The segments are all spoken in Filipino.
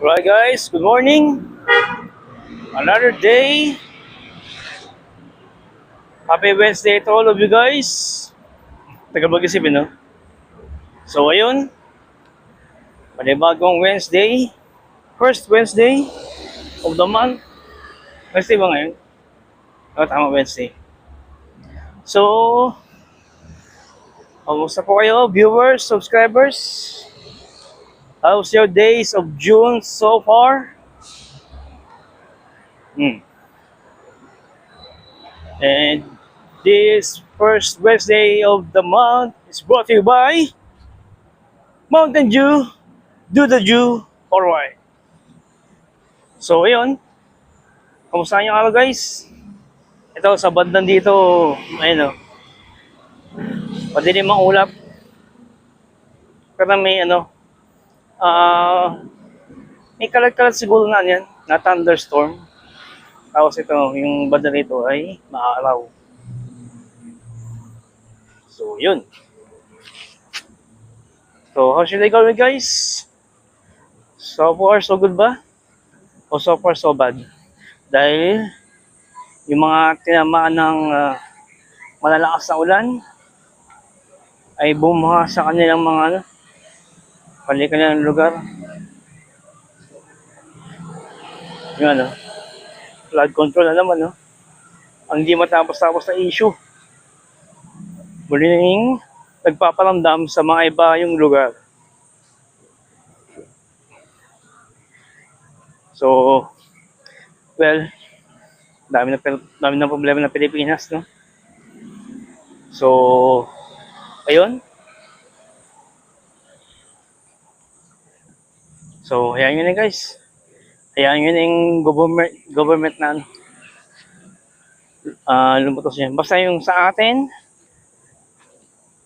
Alright guys, good morning. Another day. Happy Wednesday to all of you guys. Tagal mag-isipin, no? So ayun, panibagong Wednesday. First Wednesday of the month. Wednesday ba ngayon? Tama, Wednesday. So, kamusta po kayo, viewers, subscribers? How's your days of June so far? And this first Wednesday of the month is brought to you by Mountain Dew. Do the Jew, alright. So, ayun. Kamusta nyo araw, guys? Ito, sa bandang dito, ayun o. Madilim ang ulap. Pero may kalat-kalat siguro na yan, na thunderstorm. Tapos ito, yung banda rito ay maaraw. So, yun. So, how's your day going, guys? So far, so good ba? O so far, so bad? Dahil, yung mga tinamaan ng malalakas na ulan, ay bumuha sa kanilang mga kanilang lugar. Yung flood control na naman, ang hindi matapos-tapos na issue. Muling nagpaparamdam sa mga iba yung lugar. So, well, dami na problema ng Pilipinas, no? So, ayun. So, hayaan nyo na guys. Hayaan nyo na yung government na lumutos yan. Basta yung sa atin,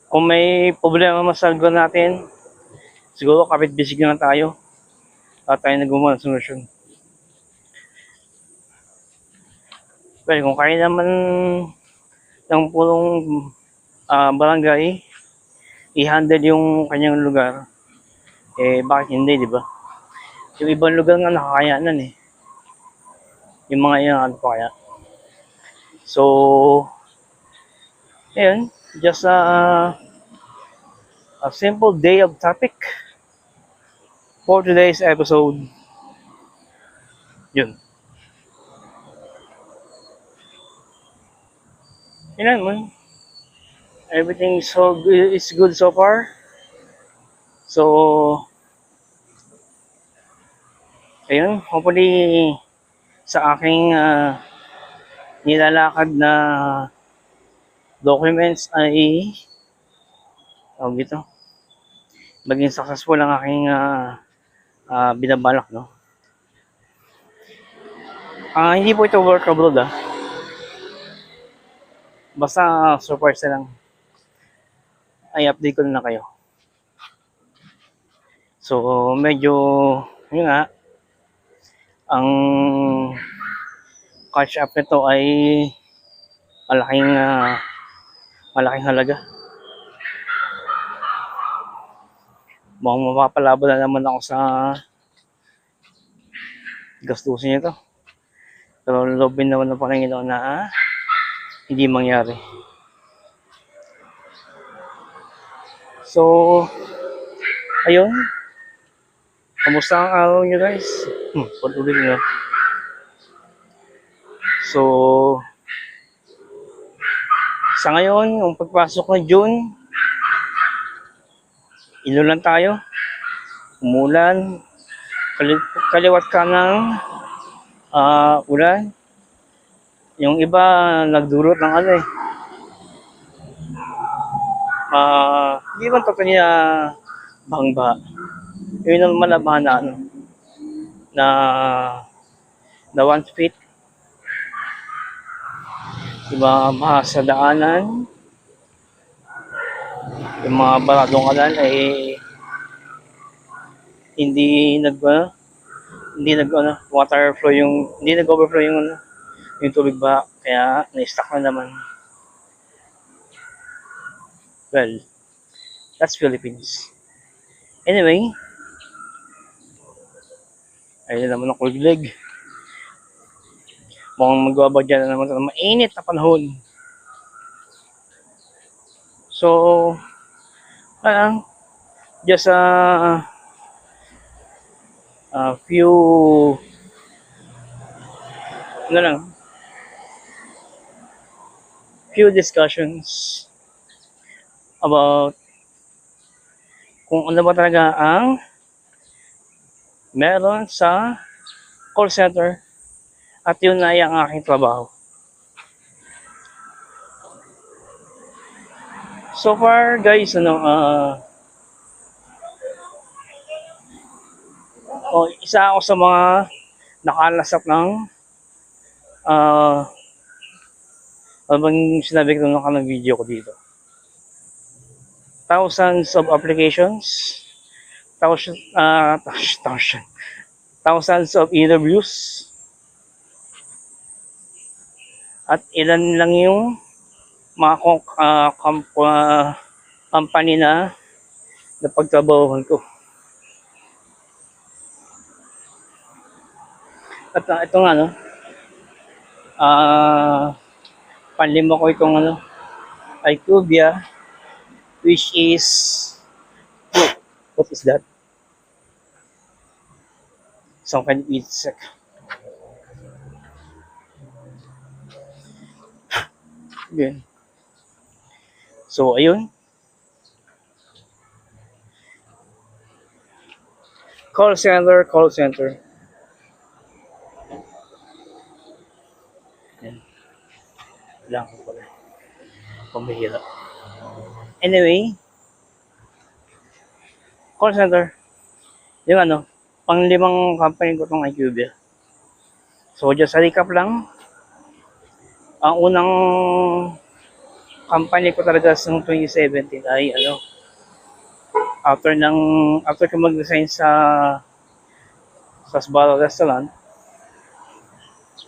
kung may problema masalgo natin, siguro kapit-bisig na tayo at tayo naggumawa ng solusyon. Well, kung kaya naman ng pulong barangay i-handle yung kanyang lugar, bakit hindi, di ba? Yung ibang lugar nga nakakayanan yung mga yan pa kaya. So, ayun, just a simple day of topic for today's episode. Yun. Yun man. Everything is good so far. So, ayun, hopefully sa aking nilalakad na documents ay dito maging successful ang aking binabalak, no? Hindi po ito work abroad, basta surprise na lang, ay update ko na kayo. So medyo yun nga, ang catch up nito ay malaking halaga. Mukhang mapapalabo na naman ako sa gastusin nito. Pero lobin naman ng Panginoon na hindi mangyari. So, ayun. Kamusta ang araw nyo guys? Patuloy nyo. So, sa ngayon, yung pagpasok ng June, inulan tayo. Umulan. Kaliwat kanan ulan. Yung iba nagdurot ng hindi man totoo niya bangba. Yun ang malabahan na 1 feet. Diba, sa daanan, yung mga baradong kalan ay hindi water flow hindi nag-overflow yung tubig ba, kaya na-stuck na naman. Well, that's Philippines. Anyway, Ayun naman ang kuliglig. Mukhang magbabadya na naman ng mainit na panahon. So, parang just a few ano lang, few discussions about kung ano ba talaga ang meron sa call center at yun na yung aking trabaho. So far guys, isa ako sa mga nakalasap ng ano bang sinabi ko nung kanang video ko dito. Thousands of applications, thousands of interviews, at ilan lang yung mga company na napagtrabahuhan ko. At ito nga, panlima ko itong IQVIA, which is, what is that? Some kind of insect. Yun. So, ayun. Call center. Yan. Lang ko pala. Pambihira. Anyway, call center. Yung panglimang company ko itong IQVIA. So, just a recap lang. Ang unang company ko talaga sa 2017 ay after ko mag-resign sa Sbarro Restaurant,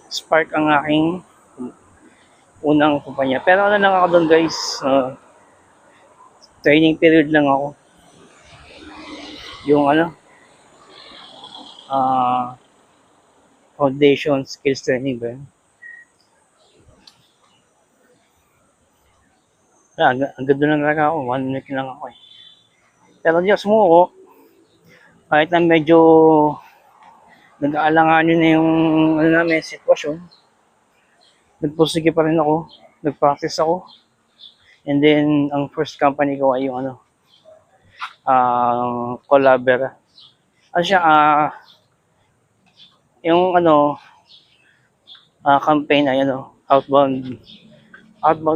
Spark ang aking unang kumpanya. Pero lang ako doon guys, training period lang ako. Yung foundation skills training ba yun? Ang ganda na talaga ako, 1 week lang ako eh. Pero Diyos mo, kahit na medyo nag-aalanganin na yung namin sitwasyon, nagpursige pa rin ako, nag-practice ako. And then, ang first company ko ay yung Collabera. Ano siya, yung campaign ay outbound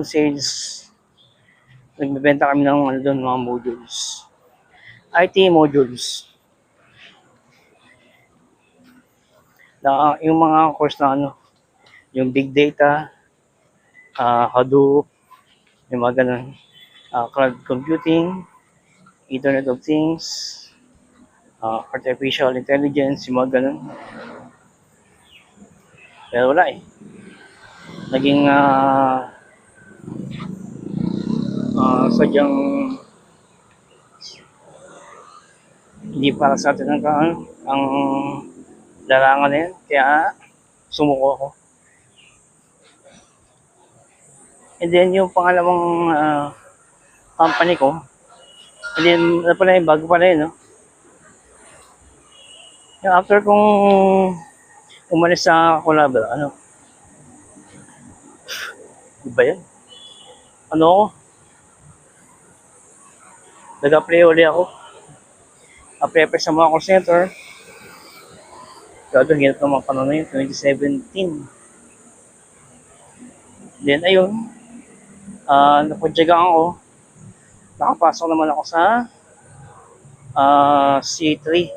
sales. Nagbebenta kami ng doon, mga modules. IT modules. Yung mga course na yung big data, Hadoop, yung mga ganun, cloud computing, Internet of Things, artificial intelligence, yung mga ganun. Pero wala eh. Naging sadyang hindi para sa atin ang larangan na yan. Kaya sumuko ako. And then yung pangalawang company ko, and then pala yung bago pala yun, Yung after kong umalis sa Collabora, iba yan? Ako? Nag-apply ulit ako. Apply sa mga call center. Gagawin, hirap naman panahon na yun, 2017. Then, ayun. Napodyagaan ako. Nakapasok naman ako sa C3.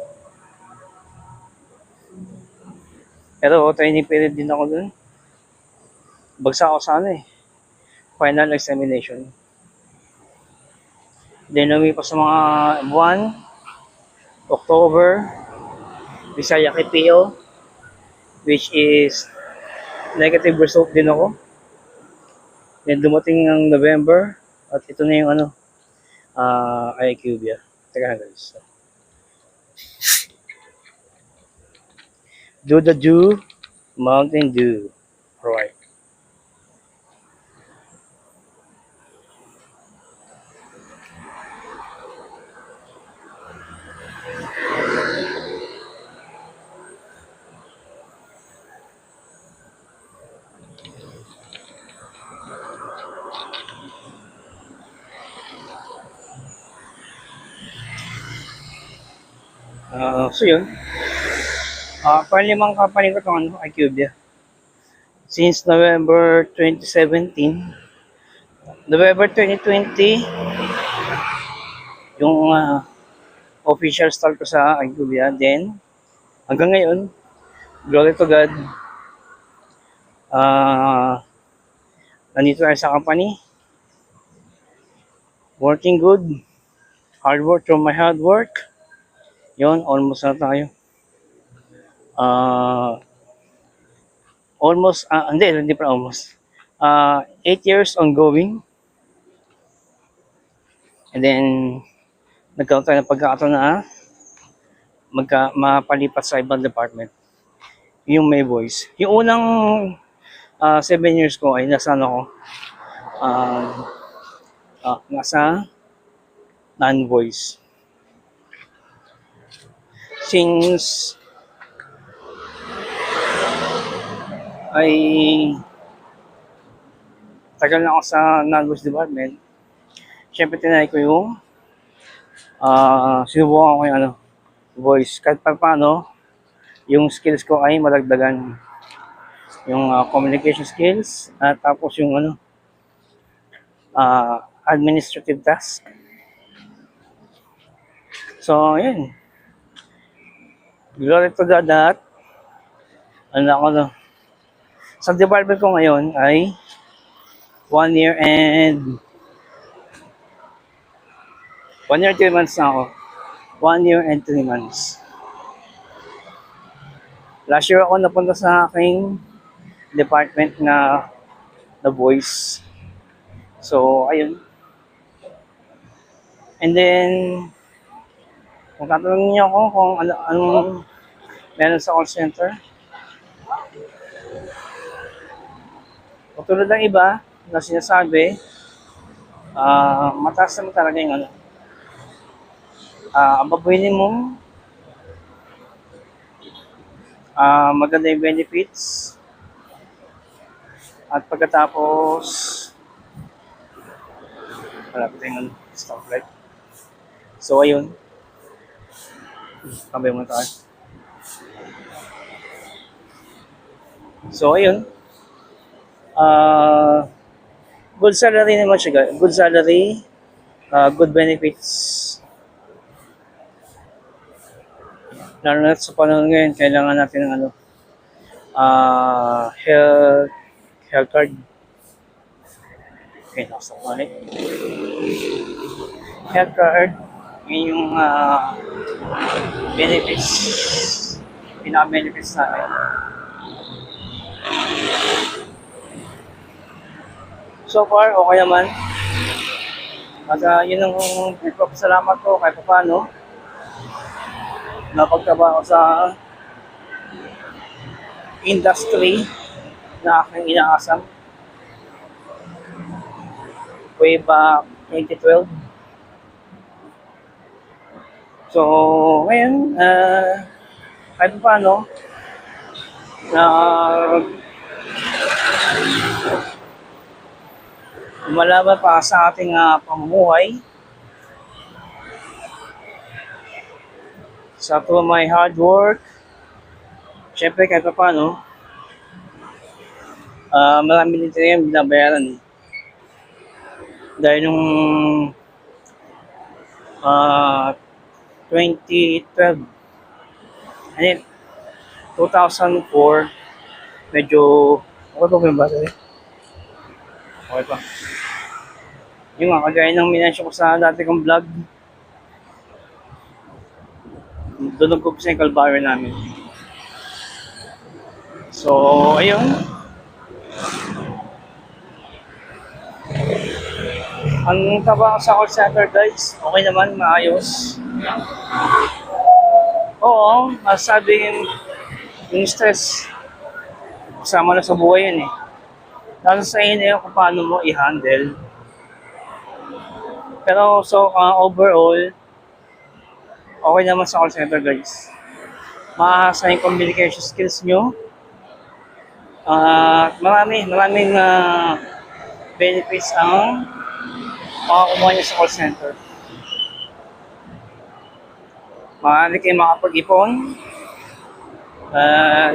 Pero training period din ako dun. Bagsak ako sa final examination. Then, lumipas sa mga buwan, October, Visaya KPO, which is negative result din ako. Then dumating ng November, at ito na yung IQVIA. Teka guys. Do the Dew, Mountain Dew. Alright. So yun. Panlimang company ko itong IQVIA. Since November 2017, November 2020, yung official start ko sa IQVIA. Then, hanggang ngayon, glory to God, nandito tayo sa company. Working good. Hard work from my hard work. Yun, almost na tayo. Hindi pa almost. 8 years ongoing. And then, nagkaroon tayo ng pagkakataon na mapalipat sa ibang department. Yung may voice. Yung unang 7 years ko ay nasa nasa non-voice. Since ay tagal na ako sa non-voice department, syempre tinay ko yung sinubukan ko yung voice. Kahit pa paano, yung skills ko ay madagdagan. Yung communication skills, at tapos yung administrative task. So, yun. Glory to God that sa department ko ngayon ay 1 year and 3 months na ako. 1 year and 3 months. Last year ako napunta sa aking department na voice. So, ayun. And then, kung tatanungin niyo ako kung anong meron sa call center, tulad ng iba na sinasabi, mataas naman talaga yung above minimum, maganda yung benefits, at pagkatapos, malapit yung stoplight. So, ayun. Tambay mo tayo. So, ayun. Good salary naman siya. Good salary, good benefits. Lalo na sa panahon ngayon, kailangan natin ng health card. Okay, nasa ulit. Health card, yun yung benefits, pinaka-benefits natin. So far, okay naman. At yun ang salamat ko kahit paano. Napagtrabaho sa industry na aking inaasam. Way back 2012. So, ngayon, kahit paano, lumalaban pa sa ating pamumuhay. Sa my hard work, syempre kahit pa paano, marami din tayo yung binabayaran. Dahil nung 2012, 2004, medyo, okay pa ba yung bata eh? Okay pa. Yung kagaya ng minensyon ko sa dati kong vlog, doon nag-umpisa yung kalbaryo namin. So, ayun. Ang trabaho sa call center, guys, okay naman, maayos. Oo, masabing Yung stress, kasama na sa buhay yan eh. Nasa sa inyo yun kung paano mo i-handle. Pero so, overall, okay naman sa call center guys. Maahasa yung communication skills nyo. Maraming benefits ang makakuha nyo sa call center. Maaari kayo makapag-ipon.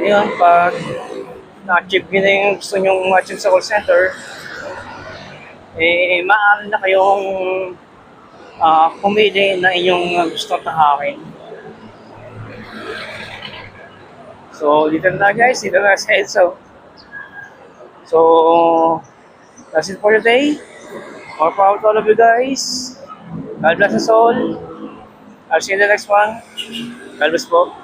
Yun, pag na-achieve nyo na yung gusto nyo ma-achieve sa call center, maaari na kayong pumili na inyong gustong tahakin. So, dito na guys, dito na sa EDSA. So, that's it for today. More power to all of you guys. God bless us all. I'll see you in the next one. God bless po.